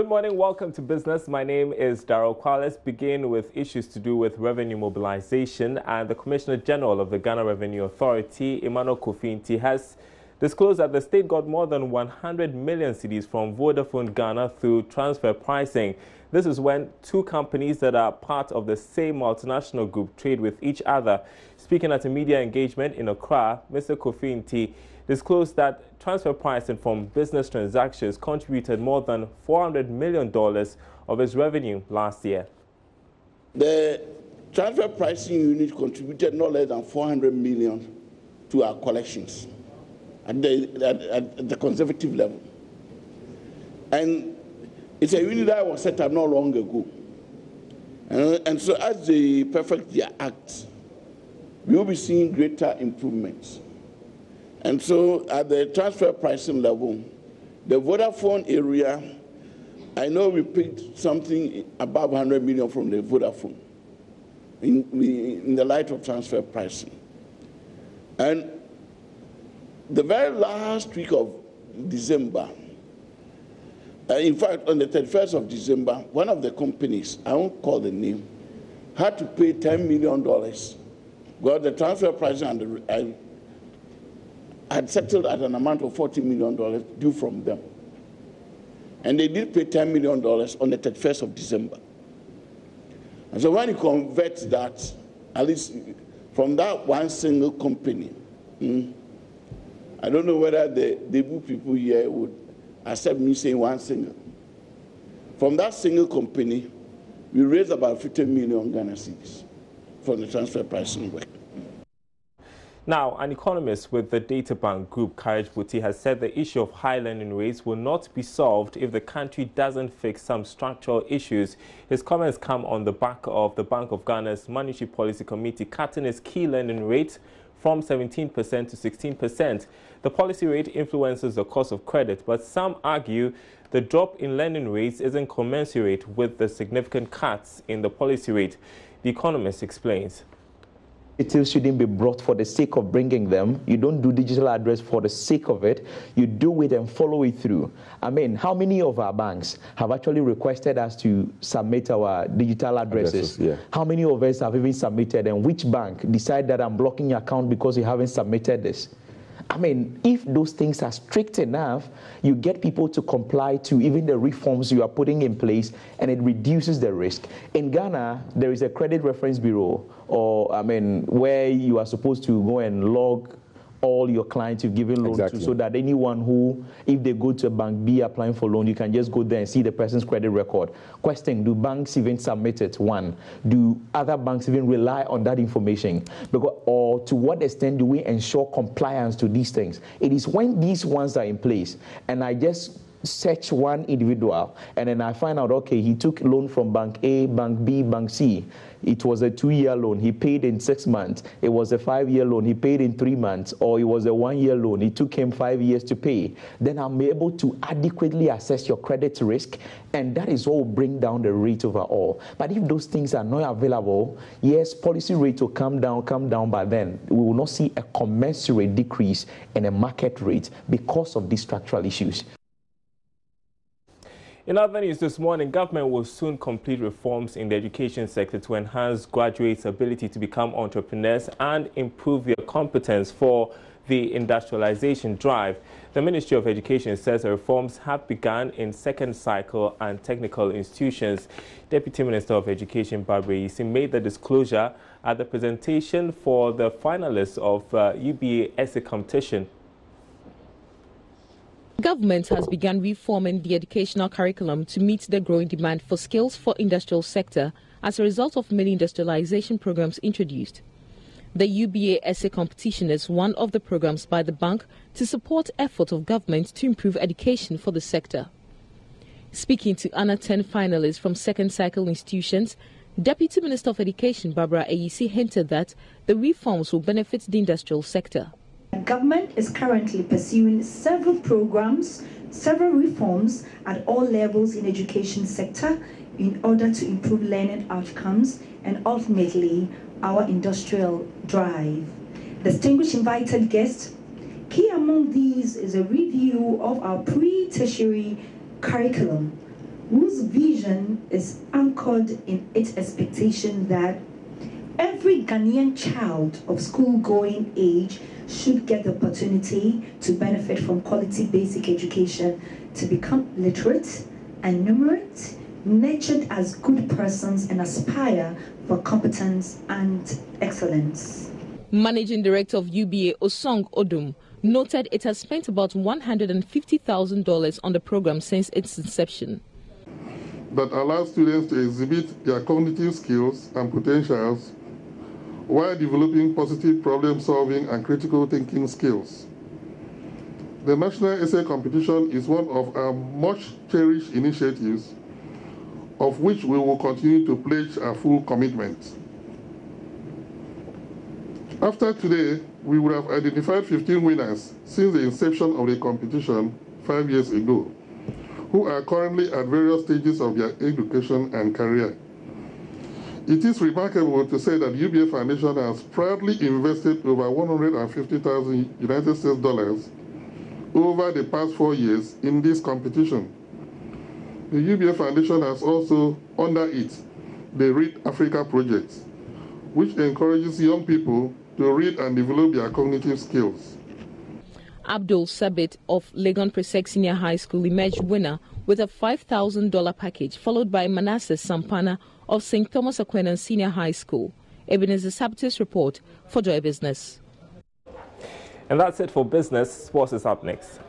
Good morning, welcome to Business. My name is Darrell Kwal. Let's begin with issues to do with revenue mobilization. And the Commissioner General of the Ghana Revenue Authority, Emmanuel Kofi Nti, has disclosed that the state got more than 100 million cedis from Vodafone Ghana through transfer pricing. This is when two companies that are part of the same multinational group trade with each other. Speaking at a media engagement in Accra, Mr. Kofi Nti disclosed that transfer pricing from business transactions contributed more than $400 million of its revenue last year. The transfer pricing unit contributed no less than 400 million to our collections at the conservative level. And it's a unit that was set up not long ago. And so as they perfect their act, we will be seeing greater improvements. And so at the transfer pricing level, the Vodafone area, I know we picked something above 100 million from the Vodafone in the light of transfer pricing. And the very last week of December, in fact, on the 31st of December, one of the companies, I won't call the name, had to pay $10 million. Got the transfer pricing and had settled at an amount of $40 million due from them. And they did pay $10 million on the 31st of December. And so when you convert that, at least from that one single company, I don't know whether the Debu people here would accept me saying one single. From that single company, we raised about 50 million Ghana cedis from the transfer pricing work. Now, an economist with the data bank group, Courage Buti, has said the issue of high lending rates will not be solved if the country doesn't fix some structural issues. His comments come on the back of the Bank of Ghana's Monetary Policy Committee cutting its key lending rate from 17% to 16%. The policy rate influences the cost of credit, but some argue the drop in lending rates isn't commensurate with the significant cuts in the policy rate. The economist explains. Details shouldn't be brought for the sake of bringing them. You don't do digital address for the sake of it. You do it and follow it through. I mean, how many of our banks have actually requested us to submit our digital addresses? Yeah. How many of us have even submitted, and which bank decide that I'm blocking your account because you haven't submitted this? I mean, if those things are strict enough, you get people to comply to even the reforms you are putting in place, and it reduces the risk. In Ghana, there is a credit reference bureau, or where you are supposed to go and log all your clients you've given loans to, so that anyone who, if they go to a bank B applying for loan, you can just go there and see the person's credit record. Question, do banks even submit it? One, do other banks even rely on that information? Or to what extent do we ensure compliance to these things? It is when these ones are in place, and I just search one individual, and then I find out, okay, he took loan from bank A, bank B, bank C. It was a 2-year loan. He paid in 6 months. It was a 5-year loan. He paid in 3 months. Or it was a 1-year loan. It took him 5 years to pay. Then I'm able to adequately assess your credit risk, and that is what will bring down the rate overall. But if those things are not available, yes, policy rate will come down, but then we will not see a commensurate decrease in a market rate because of these structural issues. In other news this morning, government will soon complete reforms in the education sector to enhance graduates' ability to become entrepreneurs and improve their competence for the industrialization drive. The Ministry of Education says the reforms have begun in second cycle and technical institutions. Deputy Minister of Education Barbara Yisi made the disclosure at the presentation for the finalists of UBA essay competition. Government has begun reforming the educational curriculum to meet the growing demand for skills for industrial sector as a result of many industrialization programs introduced. The UBA essay competition is one of the programs by the bank to support efforts of government to improve education for the sector. Speaking to Anna 10 finalists from second cycle institutions, Deputy Minister of Education Barbara Yisi hinted that the reforms will benefit the industrial sector. The government is currently pursuing several programs, several reforms at all levels in the education sector in order to improve learning outcomes and ultimately our industrial drive. Distinguished invited guests, key among these is a review of our pre-tertiary curriculum, whose vision is anchored in its expectation that every Ghanaian child of school-going age should get the opportunity to benefit from quality basic education, to become literate and numerate, nurtured as good persons, and aspire for competence and excellence. Managing Director of UBA, Osong Odum, noted it has spent about $150,000 on the program since its inception. That allows students to exhibit their cognitive skills and potentials while developing positive problem-solving and critical thinking skills. The National Essay Competition is one of our much-cherished initiatives, of which we will continue to pledge our full commitment. After today, we would have identified 15 winners since the inception of the competition 5 years ago, who are currently at various stages of their education and career. It is remarkable to say that UBA Foundation has proudly invested over $150,000 United States dollars over the past 4 years in this competition. The UBA Foundation has also, under it, the Read Africa project, which encourages young people to read and develop their cognitive skills. Abdul Sabit of Legon Presec Senior High School emerged winner with a $5,000 package, followed by Manasseh Sampana of St. Thomas Aquinas Senior High School. Ebenezer Sabtis report for Joy Business. And that's it for business. Sports is up next.